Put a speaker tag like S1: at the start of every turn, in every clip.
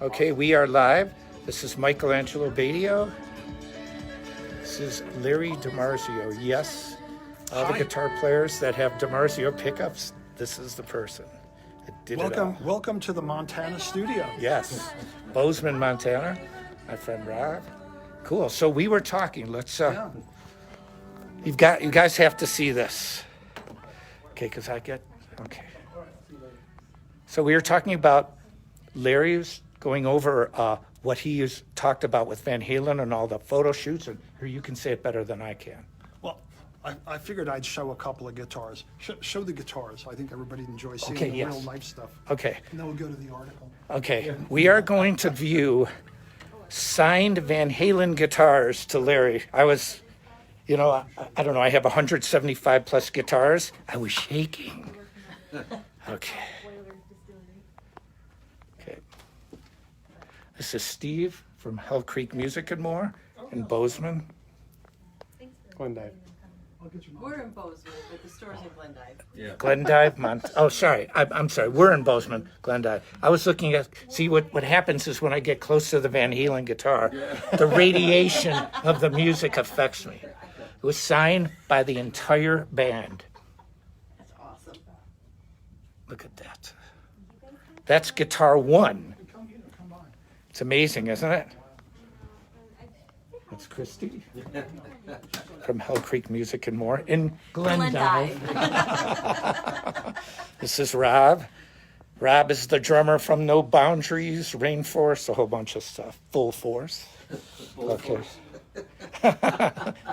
S1: Okay, we are live. This is Angelo Batio. This is Larry DiMarzio. Yes, all the guitar players that have DiMarzio pickups, this is the person that did it all.
S2: Welcome to the Montana studio.
S1: Yes, Bozeman, Montana. My friend Rob. Cool. So we were talking. Let's. You guys have to see this. Okay, because I get. Okay. So we were talking about Larry's going over what he has talked about with Van Halen and all the photo shoots, and here you can say it better than I can.
S2: Well, I figured I'd show a couple of guitars. Show the guitars. I think everybody enjoys seeing the real life stuff.
S1: Okay.
S2: And then we'll go to the article.
S1: Okay. We are going to view signed Van Halen guitars to Larry. I was, I don't know, I have 175 plus guitars. I was shaking. Okay. This is Steve from Hell Creek Music and More in Bozeman.
S3: Glendive.
S4: We're in Bozeman, but the store's in Glendive.
S3: Yeah.
S1: Glendive, sorry. I'm sorry. We're in Bozeman, Glendive. I was looking at, see what happens is when I get close to the Van Halen guitar, the radiation of the music affects me. It was signed by the entire band.
S4: That's awesome.
S1: Look at that. That's guitar one. It's amazing, isn't it? That's Christy from Hell Creek Music and More in Glendive. This is Rob. Rob is the drummer from No Boundaries, Rainforest, a whole bunch of stuff. Full Force. Okay.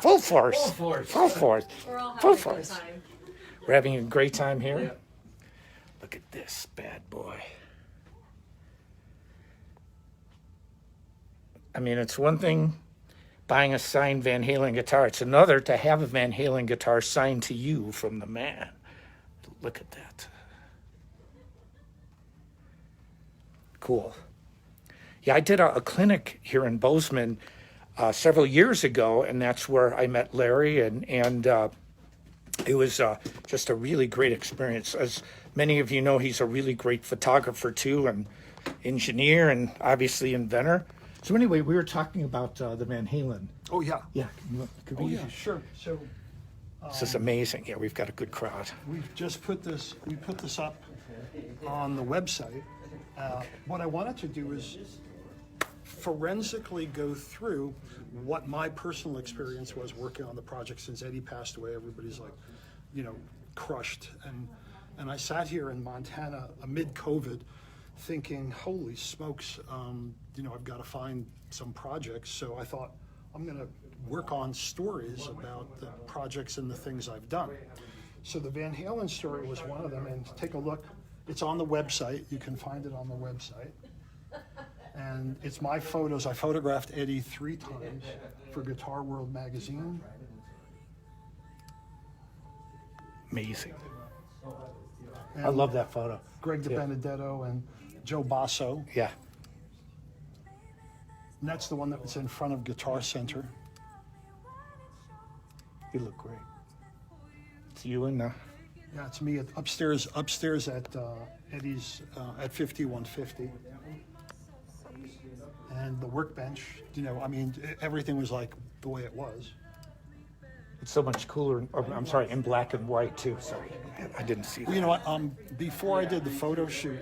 S1: Full Force. Full Force.
S4: We're all
S1: Full
S4: having a good
S1: Force.
S4: time.
S1: We're having a great time here. Look at this bad boy. I mean, it's one thing buying a signed Van Halen guitar. It's another to have a Van Halen guitar signed to you from the man. Look at that. Cool. Yeah, I did a clinic here in Bozeman several years ago, and that's where I met Larry, and it was just a really great experience. As many of you know, he's a really great photographer too, and engineer, and obviously inventor. So anyway, we were talking about the Van Halen.
S2: Oh, yeah.
S1: Yeah.
S2: Sure. So
S1: This is amazing. Yeah, we've got a good crowd.
S2: we've just put this up on the website. What I wanted to do is forensically go through what my personal experience was working on the project since Eddie passed away. Everybody's like, crushed. And I sat here in Montana amid COVID thinking, holy smokes, I've got to find some projects. So I thought, I'm going to work on stories about the projects and the things I've done. So the Van Halen story was one of them, and take a look. It's on the website. You can find it on the website. And it's my photos. I photographed Eddie 3 times for Guitar World magazine.
S1: Amazing.
S2: And
S1: I love that photo.
S2: Greg DiBenedetto and Joe Basso.
S1: Yeah.
S2: And that's the one that was in front of Guitar Center.
S1: You look great. It's you and
S2: Yeah, it's me upstairs at Eddie's at 5150. And the workbench, everything was like the way it was.
S1: it's so much cooler. I'm sorry, in black and white too. Sorry, I didn't see that.
S2: Well, you know what? Before I did the photo shoot,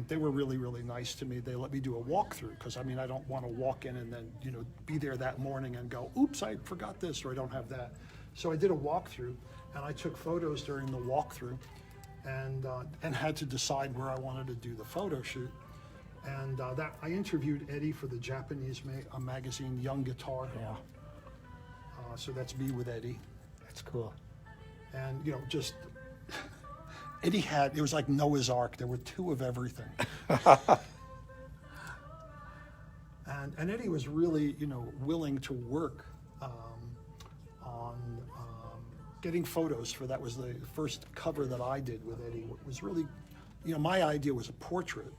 S2: they were really, really nice to me. They let me do a walkthrough because I don't want to walk in and then be there that morning and go, oops, I forgot this or I don't have that. So I did a walkthrough, and I took photos during the walkthrough, and had to decide where I wanted to do the photo shoot. And that I interviewed Eddie for the Japanese magazine Young Guitar.
S1: Yeah,
S2: So that's me with Eddie.
S1: that's cool.
S2: And just Eddie it was like Noah's Ark. There were 2 of everything. and Eddie was really willing to work on getting photos for that. Was the first cover that I did with Eddie. It was really my idea was a portrait,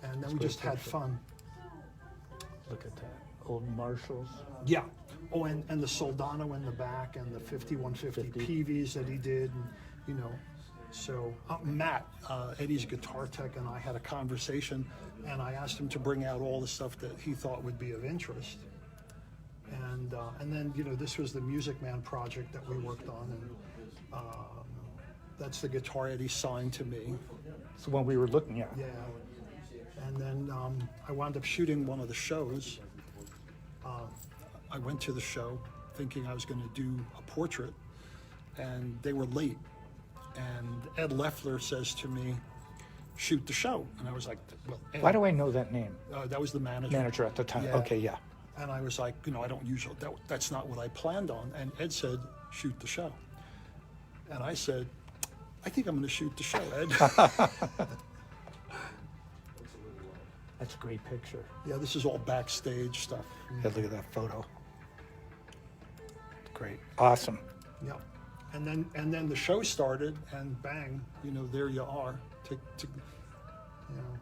S2: and then we just had fun.
S1: Look at that. Old Marshalls.
S2: Yeah. Oh, and the Soldano in the back, and the 5150 PVs that he did, and So Matt, Eddie's guitar tech, and I had a conversation, and I asked him to bring out all the stuff that he thought would be of interest. And then, you know, this was the Music Man project that we worked on, and that's the guitar Eddie signed to me.
S1: It's the one we were looking at.
S2: Yeah. And then I wound up shooting one of the shows. I went to the show thinking I was going to do a portrait, and they were late. And Ed Leffler says to me, shoot the show. And I was like, well, Ed,
S1: Why do I know that name?
S2: that was the manager.
S1: Manager at the time.
S2: Yeah.
S1: Okay, yeah.
S2: And I was like, you know, I don't usually, that's not what I planned on. And Ed said, shoot the show. And I said, I think I'm going to shoot the show, Ed.
S1: That's a great picture.
S2: Yeah, this is all backstage stuff.
S1: Yeah, look at that photo. Great. Awesome.
S2: Yeah. And then the show started, and bang, you know, there you are. You know.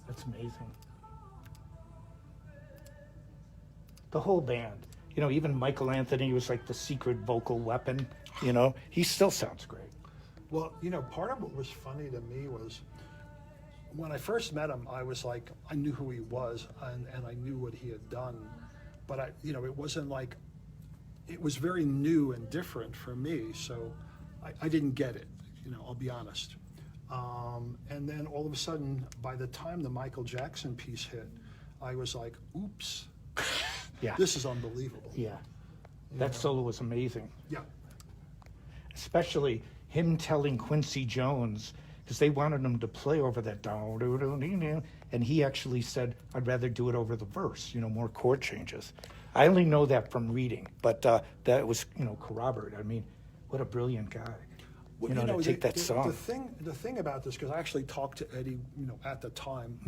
S1: That's amazing. The whole band. You know, even Michael Anthony was like the secret vocal weapon. You know, he still sounds great.
S2: Well, you know, part of what was funny to me was when I first met him, I was like, I knew who he was, and I knew what he had done. But you know, it wasn't like, it was very new and different for me, so I didn't get it, you know, I'll be honest. And then all of a sudden, by the time the Michael Jackson piece hit, I was like, oops,
S1: Yeah.
S2: this is unbelievable.
S1: Yeah. That solo was amazing.
S2: Yeah.
S1: Especially him telling Quincy Jones, because they wanted him to play over that down, and he actually said, I'd rather do it over the verse, you know, more chord changes. I only know that from reading, but that was, you know, corroborated. I mean, what a brilliant guy,
S2: Well,
S1: you know, to take that song.
S2: The thing about this, because I actually talked to Eddie, you know, at the time,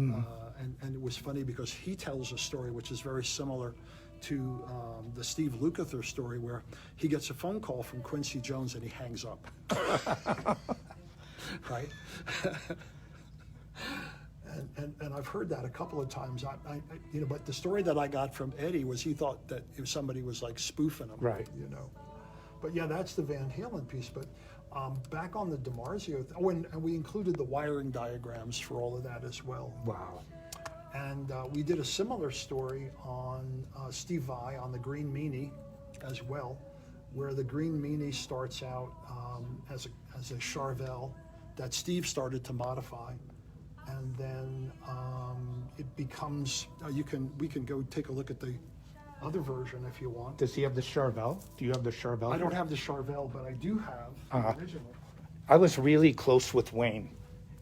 S2: and it was funny because he tells a story which is very similar to the Steve Lukather story, where he gets a phone call from Quincy Jones and he hangs up. Right? And I've heard that a couple of times. I you know, but the story that I got from Eddie was he thought that if somebody was like spoofing him,
S1: Right.
S2: You know. But yeah, that's the Van Halen piece. But back on the DiMarzio, and we included the wiring diagrams for all of that as well.
S1: Wow.
S2: And we did a similar story on Steve Vai on the Green Meanie as well, where the Green Meanie starts out as a Charvel that Steve started to modify, and then it becomes. We can go take a look at the other version if you want.
S1: Does he have the Charvel? Do you have the Charvel?
S2: I don't have the Charvel, but I do have the original.
S1: I was really close with Wayne.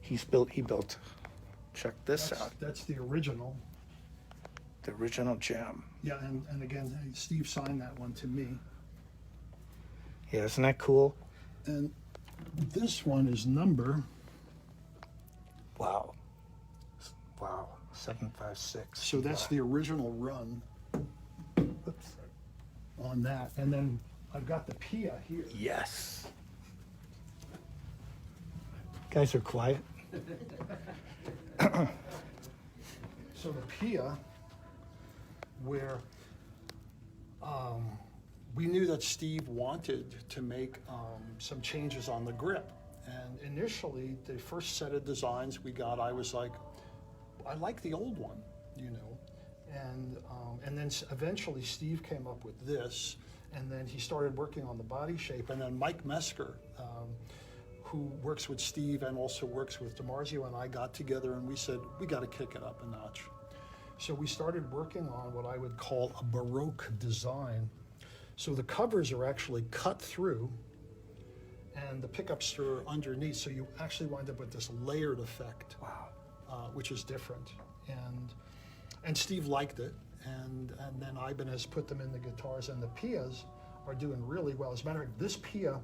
S1: He built. Check this out.
S2: That's the original.
S1: The original gem.
S2: Yeah, and again, Steve signed that one to me.
S1: Yeah, isn't that cool?
S2: And this one is number.
S1: Wow. Wow. 756.
S2: So that's the original run. Oops. On that, and then I've got the PIA here.
S1: Yes. Guys are quiet.
S2: So the PIA, where we knew that Steve wanted to make some changes on the grip, and initially the first set of designs we got, I was like, I like the old one, you know, and then eventually Steve came up with this, and then he started working on the body shape, and then Mike Mesker, who works with Steve and also works with DiMarzio, and I got together and we said, we got to kick it up a notch. So we started working on what I would call a Baroque design. So the covers are actually cut through and the pickups are underneath, so you actually wind up with this layered effect.
S1: Wow.
S2: Which is different. And Steve liked it, and then Ibanez put them in the guitars, and the PIAs are doing really well. As a matter of fact, this PIA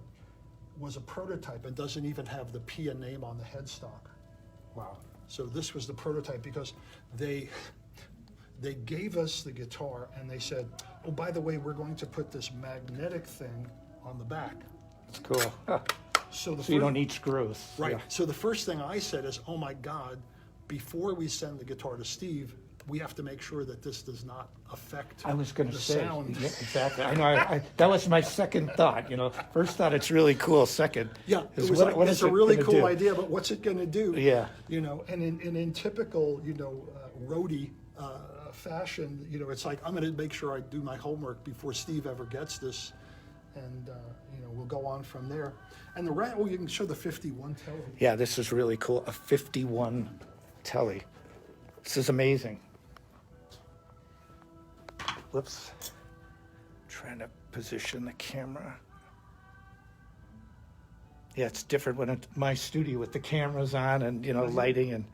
S2: was a prototype and doesn't even have the PIA name on the headstock.
S1: Wow.
S2: So this was the prototype because they gave us the guitar and they said, oh, by the way, we're going to put this magnetic thing on the back.
S1: That's cool.
S2: So
S1: You don't need screws.
S2: Right.
S1: Yeah.
S2: So the first thing I said is, oh my God, before we send the guitar to Steve, we have to make sure that this does not affect
S1: I was going to
S2: the
S1: say,
S2: sound.
S1: yeah, exactly. I know. That was my second thought. First thought it's really cool. Second,
S2: Yeah,
S1: is
S2: it was
S1: what
S2: it's
S1: is
S2: a
S1: it
S2: really
S1: gonna
S2: cool
S1: do?
S2: idea, but what's it going to do?
S1: Yeah.
S2: And in typical, roadie fashion, it's like, I'm going to make sure I do my homework before Steve ever gets this, and we'll go on from there. And you can show the 51 Tele.
S1: Yeah, this is really cool. A 51 Tele. This is amazing. Whoops. Trying to position the camera. Yeah, it's different when it's my studio with the cameras on and, lighting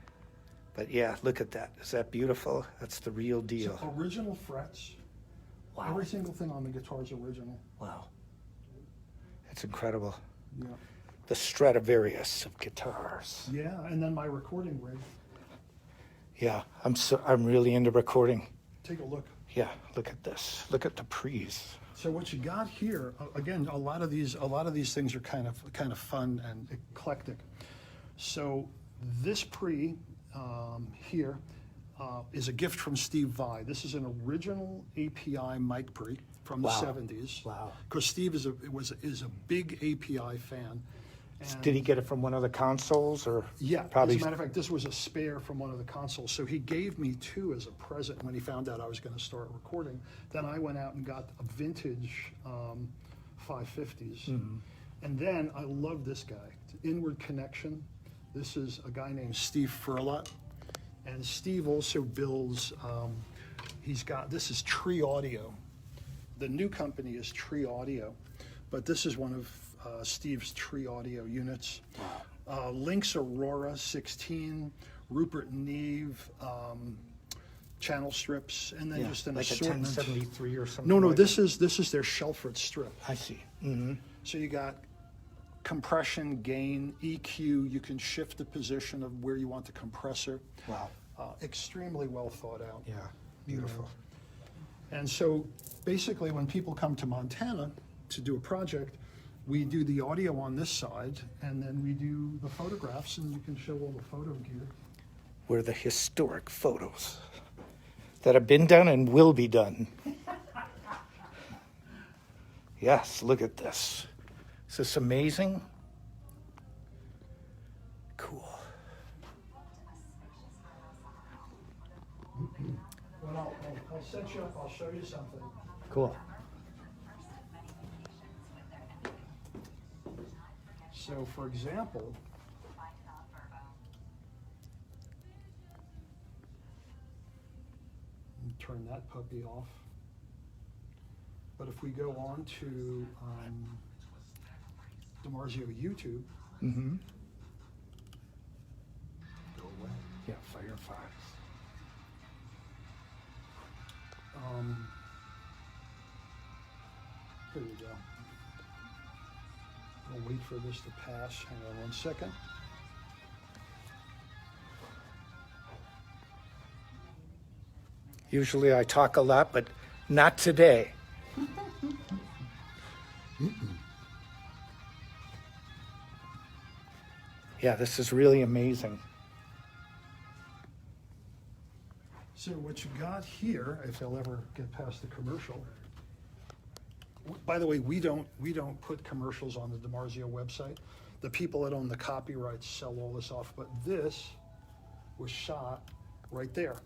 S1: but yeah, look at that. Is that beautiful? That's the real deal.
S2: So original frets.
S1: Wow.
S2: Every single thing on the guitar is original.
S1: Wow. It's incredible.
S2: Yeah.
S1: The Stradivarius of guitars.
S2: Yeah, and then my recording rig.
S1: Yeah, I'm really into recording.
S2: Take a look.
S1: Yeah, look at this. Look at the pre's.
S2: So what you got here, again, a lot of these things are kind of fun and eclectic. So this pre here is a gift from Steve Vai. This is an original API mic pre from the
S1: Wow.
S2: 70s.
S1: Wow.
S2: Because Steve is a big API fan. And
S1: Did he get it from one of the consoles or?
S2: yeah,
S1: Probably.
S2: as a matter of fact, this was a spare from one of the consoles. So he gave me two as a present when he found out I was going to start recording. Then I went out and got a vintage 550s.
S1: Mm-hmm.
S2: And then I love this guy, Inward Connection. This is a guy named Steve Furlot. And Steve also builds, this is Tree Audio. The new company is Tree Audio, but this is one of Steve's Tree Audio units. Lynx Aurora 16, Rupert Neve, channel strips, and then just an
S1: like
S2: assortment.
S1: a 1073 or something.
S2: No,
S1: like
S2: this is their Shelford strip.
S1: I see. Mm-hmm.
S2: So you got compression, gain, EQ. You can shift the position of where you want the compressor.
S1: Wow.
S2: Extremely well thought out.
S1: Yeah, beautiful.
S2: And so basically when people come to Montana to do a project, we do the audio on this side, and then we do the photographs, and you can show all the photo gear.
S1: Were the historic photos that have been done and will be done. Yes, look at this. Is this amazing? Cool.
S2: Well, I'll set you up, I'll show you something.
S1: Cool.
S2: So for example, turn that puppy off. But if we go on to DiMarzio YouTube,
S1: Mm-hmm.
S2: go away.
S1: Yeah, Firefox.
S2: Here we go. I'll wait for this to pass. Hang on 1 second.
S1: Usually I talk a lot, but not today. Yeah, this is really amazing.
S2: So what you got here, if they'll ever get past the commercial. By the way, we don't put commercials on the DiMarzio website. The people that own the copyrights sell all this off, but this was shot right there.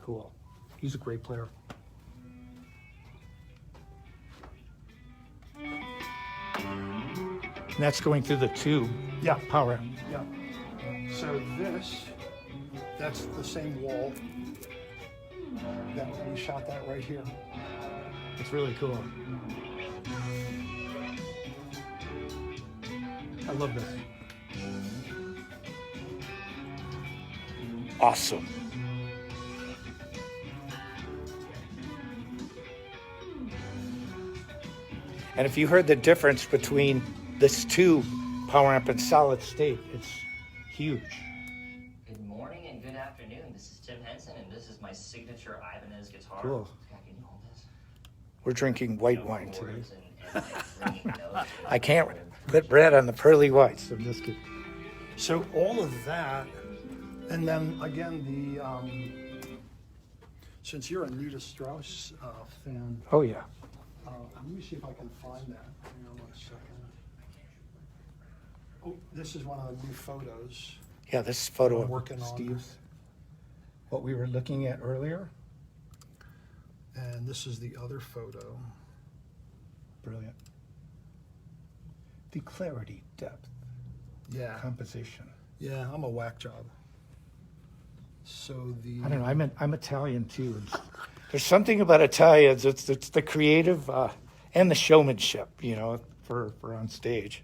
S1: Cool. He's a great player. And that's going through the tube.
S2: Yeah.
S1: Power.
S2: Yeah. So that's the same wall. That we shot that right here.
S1: It's really cool. I love this. Awesome. And if you heard the difference between this tube power amp and solid state, it's huge.
S5: Good morning and good afternoon. This is Tim Henson, and this is my signature Ibanez guitar.
S1: Cool.
S5: Scott, can you hold this?
S1: We're drinking white
S5: No
S1: wine today.
S5: chords and ringing notes.
S1: I can't put bread on the pearly whites. I'm just kidding.
S2: So all of that And then again, since you're a Nita Strauss fan,
S1: Oh, yeah.
S2: let me see if I can find that. Hang on 1 second. Oh, this is one of the new photos.
S1: Yeah, this photo
S2: I'm
S1: of
S2: working on.
S1: Steve's, what we were looking at earlier.
S2: And this is the other photo.
S1: Brilliant. The clarity, depth,
S2: Yeah,
S1: composition.
S2: yeah, I'm a whack job. So the
S1: I don't know. I'm Italian too. There's something about Italians. It's the creative and the showmanship, you know, for on stage.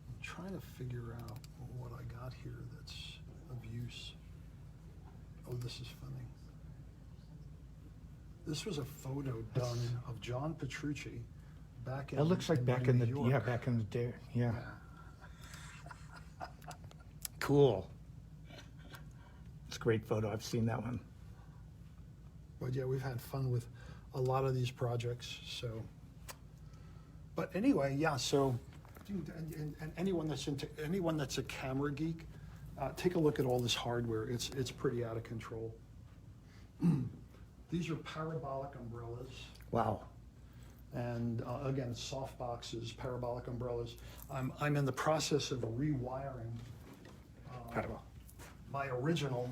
S2: I'm trying to figure out what I got here that's of use. Oh, this is funny. This was a photo done of John Petrucci back in.
S1: It looks like back in the
S2: New York.
S1: back in the day. Yeah.
S2: Yeah.
S1: Cool. It's a great photo. I've seen that one.
S2: But yeah, we've had fun with a lot of these projects. So, but anyway, yeah. So, and anyone that's a camera geek, take a look at all this hardware. It's pretty out of control. These are parabolic umbrellas,
S1: Wow.
S2: and again, soft boxes, parabolic umbrellas. I'm in the process of rewiring my original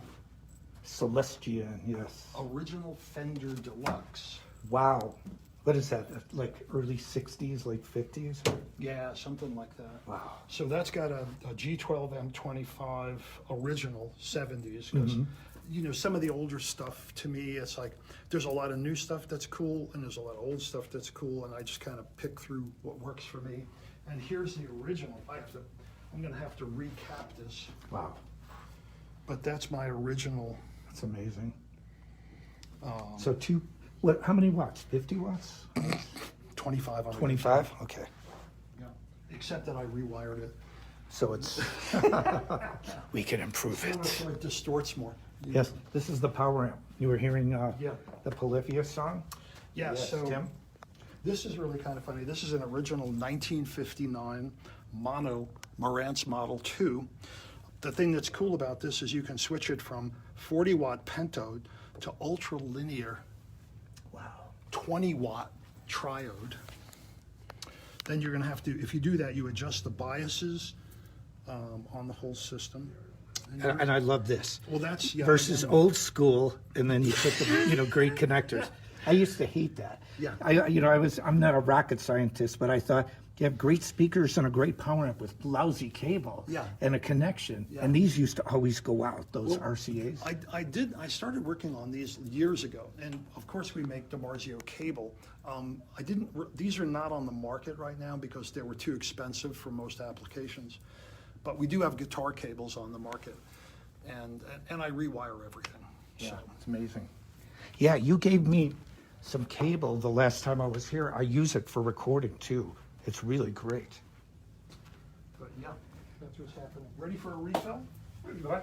S1: Celestian, yes.
S2: original Fender Deluxe.
S1: Wow. What is that? Like early 60s, late 50s?
S2: Yeah, something like that.
S1: Wow.
S2: So that's got a G12 M25 original 70s, because you know, some of the older stuff to me, it's like there's a lot of new stuff that's cool and there's a lot of old stuff that's cool, and I just kind of pick through what works for me. And here's the original. I'm gonna have to recap this,
S1: Wow.
S2: but that's my original.
S1: That's amazing. So how many watts? 50 watts?
S2: 25 on
S1: 25? Okay.
S2: Yeah. Except that I rewired it.
S1: So it's, we can improve
S2: So
S1: it.
S2: it distorts more. You
S1: Yes,
S2: know?
S1: this is the power amp. You were hearing
S2: Yeah.
S1: the Polyphia song?
S2: Yeah,
S1: Yes,
S2: so
S1: Tim?
S2: this is really kind of funny. This is an original 1959 mono Marantz Model 2. The thing that's cool about this is you can switch it from 40 watt pentode to ultra linear
S1: Wow.
S2: 20 watt triode. Then you're gonna have to, if you do that, you adjust the biases on the whole system.
S1: And I love this.
S2: Well, that's, yeah.
S1: Versus
S2: and-
S1: old school, and then you put the, great connectors. I used to hate that.
S2: Yeah.
S1: I'm not a rocket scientist, but I thought you have great speakers and a great power amp with lousy cable.
S2: Yeah.
S1: And a connection.
S2: Yeah.
S1: And these used to always go out, those
S2: Well,
S1: RCAs.
S2: I started working on these years ago, and of course we make DiMarzio cable. These are not on the market right now because they were too expensive for most applications. But we do have guitar cables on the market, and I rewire everything. So.
S1: It's amazing. Yeah, you gave me some cable the last time I was here. I use it for recording too. It's really great.
S2: But yeah, that's what's happening. Ready for a refill?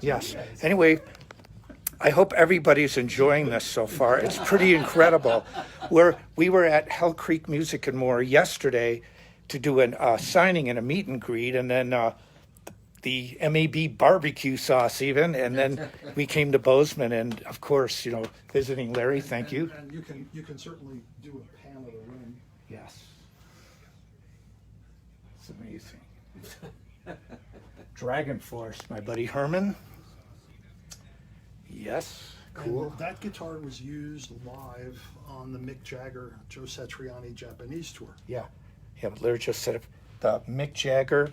S1: Yes. Anyway, I hope everybody's enjoying this so far. It's pretty incredible. We were at Hell Creek Music and More yesterday to do a signing and a meet and greet, and then the MAB barbecue sauce even, and then we came to Bozeman, and of course, visiting Larry. Thank you.
S2: And you can certainly do a pan of the room.
S1: Yes. It's amazing. Dragon Force, my buddy Herman. Yes, cool.
S2: And that guitar was used live on the Mick Jagger, Joe Satriani Japanese tour.
S1: Yeah, but Larry just said the Mick Jagger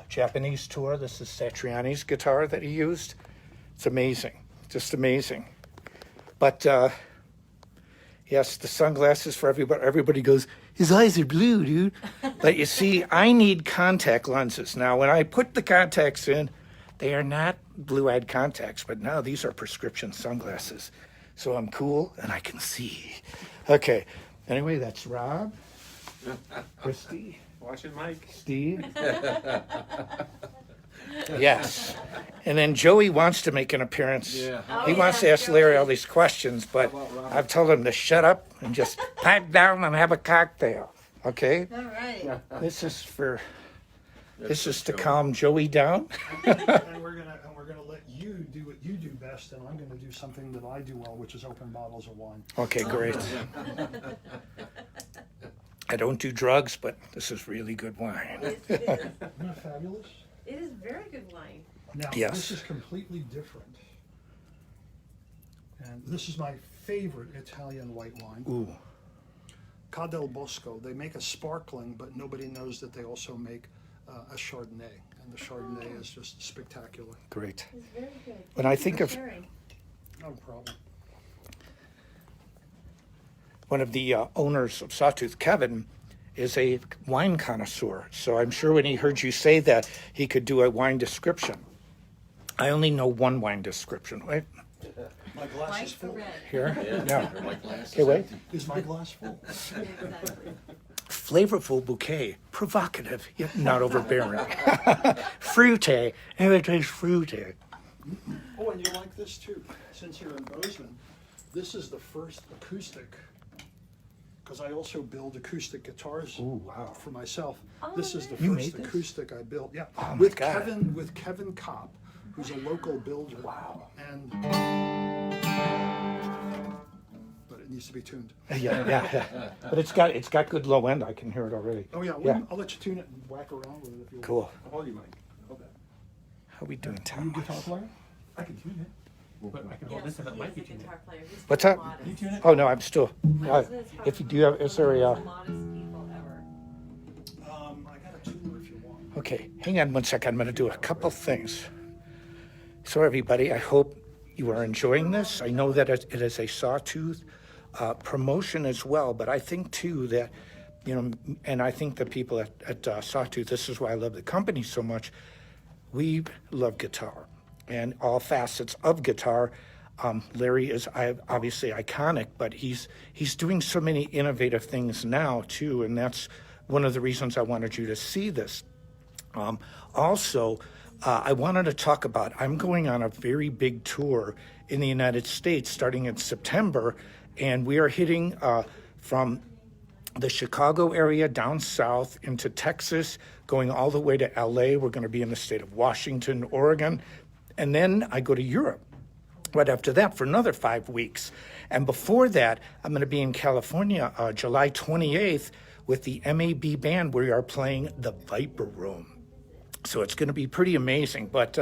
S1: Japanese tour. This is Satriani's guitar that he used. It's amazing, just amazing. But yes, the sunglasses for everybody. Everybody goes, his eyes are blue, dude. But you see, I need contact lenses. Now, when I put the contacts in, they are not blue-eyed contacts, but now these are prescription sunglasses. So I'm cool and I can see. Okay, anyway, that's Rob, Christy,
S3: Watching Mike.
S1: Steve. Yes. And then Joey wants to make an appearance.
S3: Yeah.
S1: He wants to ask Larry all these questions, but I've told him to shut up and just pipe down and have a cocktail. Okay?
S4: All right.
S1: This is to calm Joey down.
S2: And we're gonna let you do what you do best. podcast, and I'm going to do something that I do well, which is open bottles of wine.
S1: Okay, great. I don't do drugs, but this is really good wine.
S4: It is.
S2: Isn't that fabulous?
S4: It is very good wine.
S2: Now,
S1: Yes.
S2: this is completely different. And this is my favorite Italian white wine.
S1: Ooh,
S2: Ca del Bosco. They make a sparkling, but nobody knows that they also make a Chardonnay. And the Chardonnay is just spectacular.
S1: great.
S4: It's very good.
S1: When I think
S4: For
S1: of
S4: sharing.
S2: No problem.
S1: one of the owners of Sawtooth, Kevin, is a wine connoisseur. So I'm sure when he heard you say that, he could do a wine description. I only know one wine description. Wait,
S2: My glass
S4: White
S2: is
S4: or
S2: full.
S4: red?
S1: here? No. Okay, wait.
S2: Is my glass full?
S4: Exactly.
S1: Flavorful bouquet, provocative, yet not overbearing. Fruity, everything's fruity.
S2: Oh, and you like this too. Since you're in Bozeman, this is the first acoustic, because I also build acoustic guitars
S1: wow.
S2: for myself.
S4: Oh,
S2: This is the
S1: You
S2: first
S1: made this?
S2: acoustic I built. Yeah,
S1: Oh, my
S2: with
S1: God.
S2: Kevin Kopp, who's a local builder.
S1: Wow.
S2: And but it needs to be tuned.
S1: Yeah. But it's got good low end. I can hear it already.
S2: Oh yeah,
S1: Yeah.
S2: I'll let you tune it and whack around with it if you want.
S1: Cool.
S3: All you might. Okay.
S1: How we doing,
S2: Are you a
S1: Tom?
S2: guitar player?
S3: I can tune it. But I can hold
S4: Yes,
S3: this and it
S4: he
S3: might
S4: is
S3: be
S4: a
S3: tuned.
S4: guitar player. He's
S1: What's
S4: so
S1: that?
S4: modest.
S3: You tune it?
S1: Oh no, I'm still.
S4: My husband is
S1: If you
S4: probably
S1: do have, is there
S4: one
S1: a?
S4: of the modest people ever.
S2: I got a tuner if you want.
S1: Okay, hang on one second. I'm going to do a couple things. So everybody, I hope you are enjoying this. I know that it is a Sawtooth promotion as well, but I think too that, you know, and I think the people at Sawtooth, this is why I love the company so much. We love guitar and all facets of guitar. Larry is obviously iconic, but he's doing so many innovative things now too, and that's one of the reasons I wanted you to see this. Also, I wanted to talk about, I'm going on a very big tour in the United States starting in September, and we are hitting from the Chicago area down south into Texas, going all the way to LA. We're going to be in the state of Washington, Oregon, and then I go to Europe right after that for another 5 weeks. And before that, I'm going to be in California July 28th with the MAB band. We are playing the Viper Room. So it's going to be pretty amazing. But,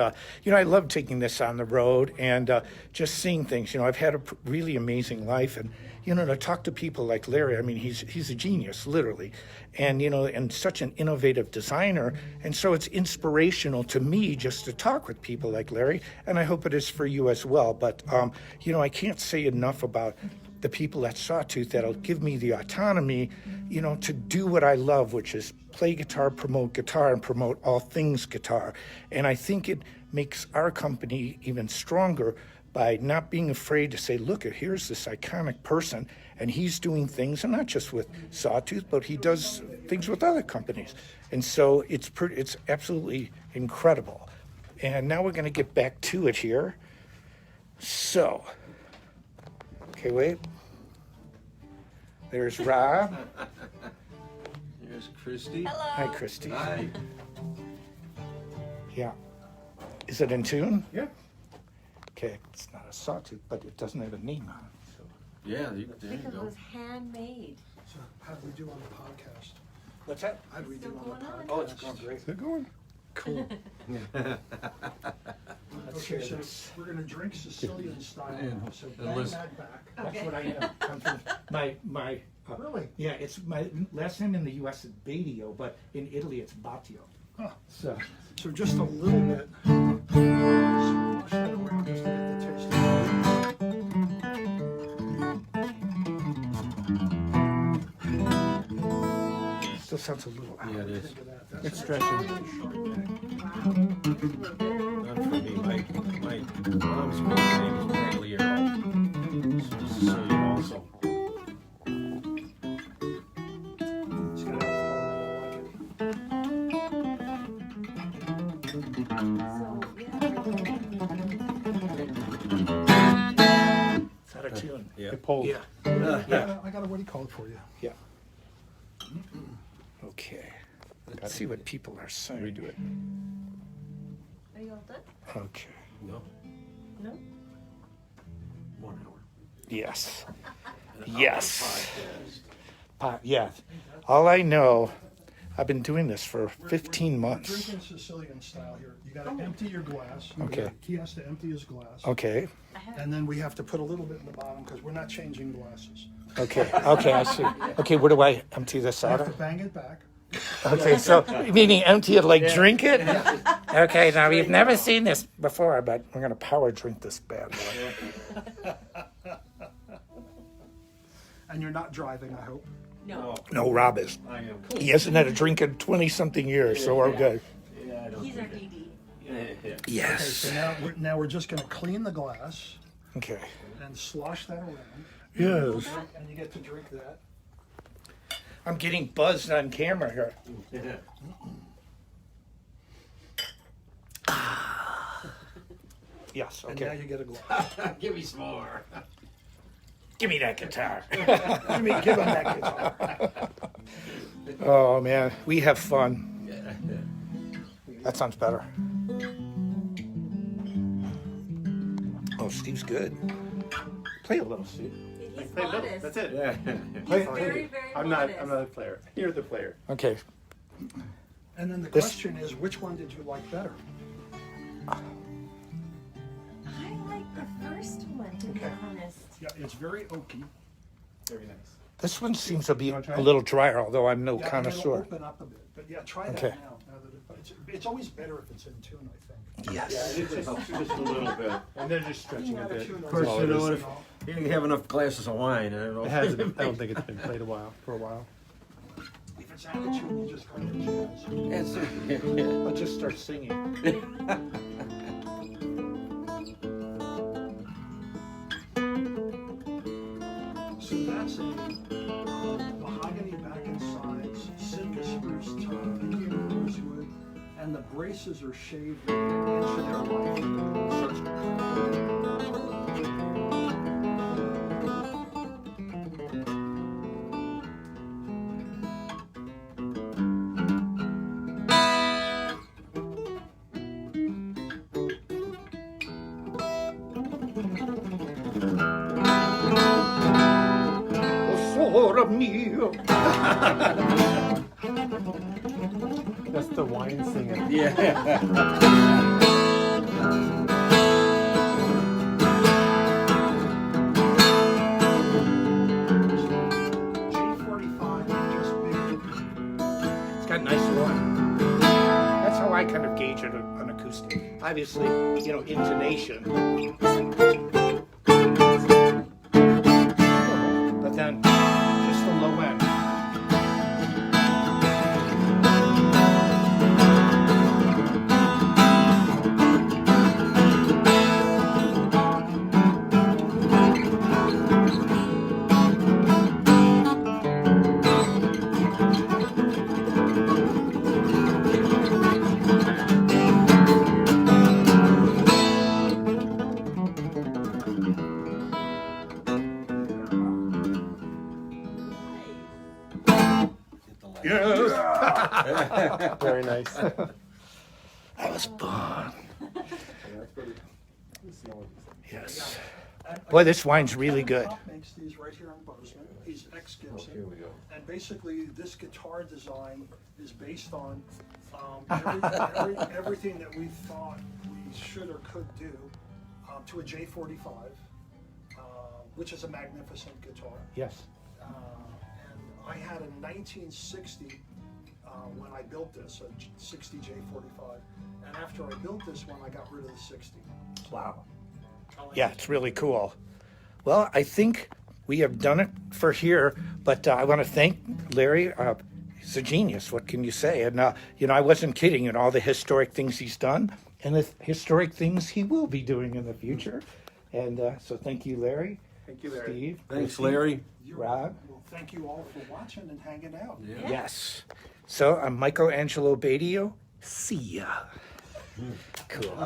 S1: you know, I love taking this on the road and just seeing things. You know, I've had a really amazing life. And, you know, to talk to people like Larry, I mean, he's a genius, literally. And, you know, and such an innovative designer. And so it's inspirational to me just to talk with people like Larry. And I hope it is for you as well. But, you know, I can't say enough about the people at Sawtooth that'll give me the autonomy, you know, to do what I love, which is play guitar, and promote all things guitar. And I think it makes our company even stronger by not being afraid to say, look, here's this iconic person, and he's doing things, and not just with Sawtooth, but he does things with other companies. And so it's absolutely incredible. And now we're going to get back to it here. So, okay, wait. There's Rob.
S6: Here's Christy.
S1: Hi, Christy.
S6: Hi.
S1: Yeah. Is it in tune?
S3: Yeah.
S1: Okay, it's not a Sawtooth, but it doesn't have a name on it. So.
S6: Yeah, there you
S4: Because it
S6: go.
S4: was handmade.
S2: So how'd we do on the podcast?
S1: What's that?
S2: How'd we do
S4: Still
S2: on the
S4: going on?
S2: podcast?
S1: Oh, it's going great.
S3: They're going.
S1: Cool.
S2: Okay, so we're gonna drink Sicilian style now, so bang
S6: listen.
S2: that back.
S1: That's what I am. I'm from my
S2: Really?
S1: yeah, it's my last name in the U.S. is Batio, but in Italy it's Batio.
S2: Huh.
S1: So,
S2: So just a little bit. So wash that around just to get the taste of it.
S1: still sounds a little out.
S6: Yeah, it is.
S2: Think of that. That's
S3: It's
S2: an
S3: stretching.
S2: Italian Chardonnay.
S6: Not for me. My mom's maiden name is Pagliaro. Sicilian also.
S2: It's got alcohol in it, I like it.
S1: It's out of tune.
S6: Yeah.
S3: It pulled.
S1: Yeah.
S2: I got a, what do you call it for you?
S1: Yeah. Okay. Let's see what people are saying.
S3: Redo it.
S4: Are you all done?
S1: Okay.
S6: No.
S4: No?
S6: 1 hour.
S1: Yes. Yes. Yeah. All I know, I've been doing this for 15
S2: We're
S1: months.
S2: drinking Sicilian style here. You got to empty your glass.
S1: Okay.
S2: He has to empty his glass.
S1: Okay.
S2: And then we have to put a little bit in the bottom because we're not changing glasses.
S1: Okay. Okay. I see. Okay. Where do I empty this
S2: You
S1: out
S2: have to
S1: of?
S2: bang it back.
S1: Okay. So, meaning empty it like drink it? Okay. Now, you've never seen this before, but we're going to power drink this bad boy.
S2: And you're not driving, I hope.
S4: No,
S1: No, Rob is.
S6: I am.
S1: He hasn't had a drink in 20-something years, so we're good.
S6: Yeah, I don't
S4: he's our
S6: think
S4: DD.
S6: it.
S1: Yes.
S2: So now we're just going to clean the glass
S1: Okay.
S2: and slosh that around.
S1: Yes.
S2: And you get to drink that.
S1: I'm getting buzzed on camera here.
S6: Yeah.
S1: Yes.
S2: And now
S1: Okay.
S2: you get a glass.
S6: Give me some more.
S1: Give me that guitar.
S2: Give him that guitar.
S1: Oh man, we have fun. That sounds better. Oh, Steve's good. Play a little, Steve.
S4: He's
S3: Play a little.
S4: modest.
S3: That's it.
S6: Yeah.
S4: He's very, very
S3: I'm
S4: modest.
S3: not a player. You're the player.
S1: Okay.
S2: And then the
S1: This-
S2: question is, which one did you like better?
S4: I like the first one, to be honest.
S2: Yeah, it's very oaky.
S3: Very nice.
S1: This one seems to be
S3: You wanna try
S1: a
S3: it?
S1: little drier, although I'm no
S2: Yeah, and
S1: connoisseur.
S2: it'll open up a bit. But yeah, try that
S1: Okay.
S2: now. It's always better if it's in tune, I think.
S1: Yes.
S3: It's just a little bit. And they're just stretching a bit.
S2: Of
S6: course, you know what, if-
S2: It
S6: You didn't have enough glasses of wine. I don't know.
S3: It hasn't. I don't think it's been played for a while.
S2: If it's out of tune, you just go to jazz.
S1: I'll just start singing.
S2: So that's a mahogany back and sides, Sitka spruce top, Indian rosewood, and the braces are shaved an inch in their life.
S1: Sora mio.
S3: That's the wine singing.
S6: Yeah.
S2: J45, just big.
S1: It's got nice run. That's how I kind of gauge it on acoustic. Obviously, you know, intonation. But then just the low end. Yes.
S3: Very nice.
S1: That was fun.
S3: That's pretty.
S1: Yes. Boy, this wine's really good.
S2: Pop makes these right here in Bozeman. He's ex-Gibson.
S6: Here we go.
S2: And basically, this guitar design is based on everything that we thought we should or could do to a J45, which is a magnificent guitar.
S1: Yes.
S2: And I had a 1960 when I built this, a 60 J45. And after I built this one, I got rid of the 60.
S1: Wow. Yeah, it's really cool. Well, I think we have done it for here, but I want to thank Larry. He's a genius. What can you say? And, you know, I wasn't kidding in all the historic things he's done and the historic things he will be doing in the future. And so thank you, Larry.
S3: Thank you, Larry.
S1: Steve.
S6: Thanks, Larry.
S1: Rob.
S2: Well, thank you all for watching and hanging out.
S1: Yes. So I'm Michael Angelo Batio. See ya. Cool.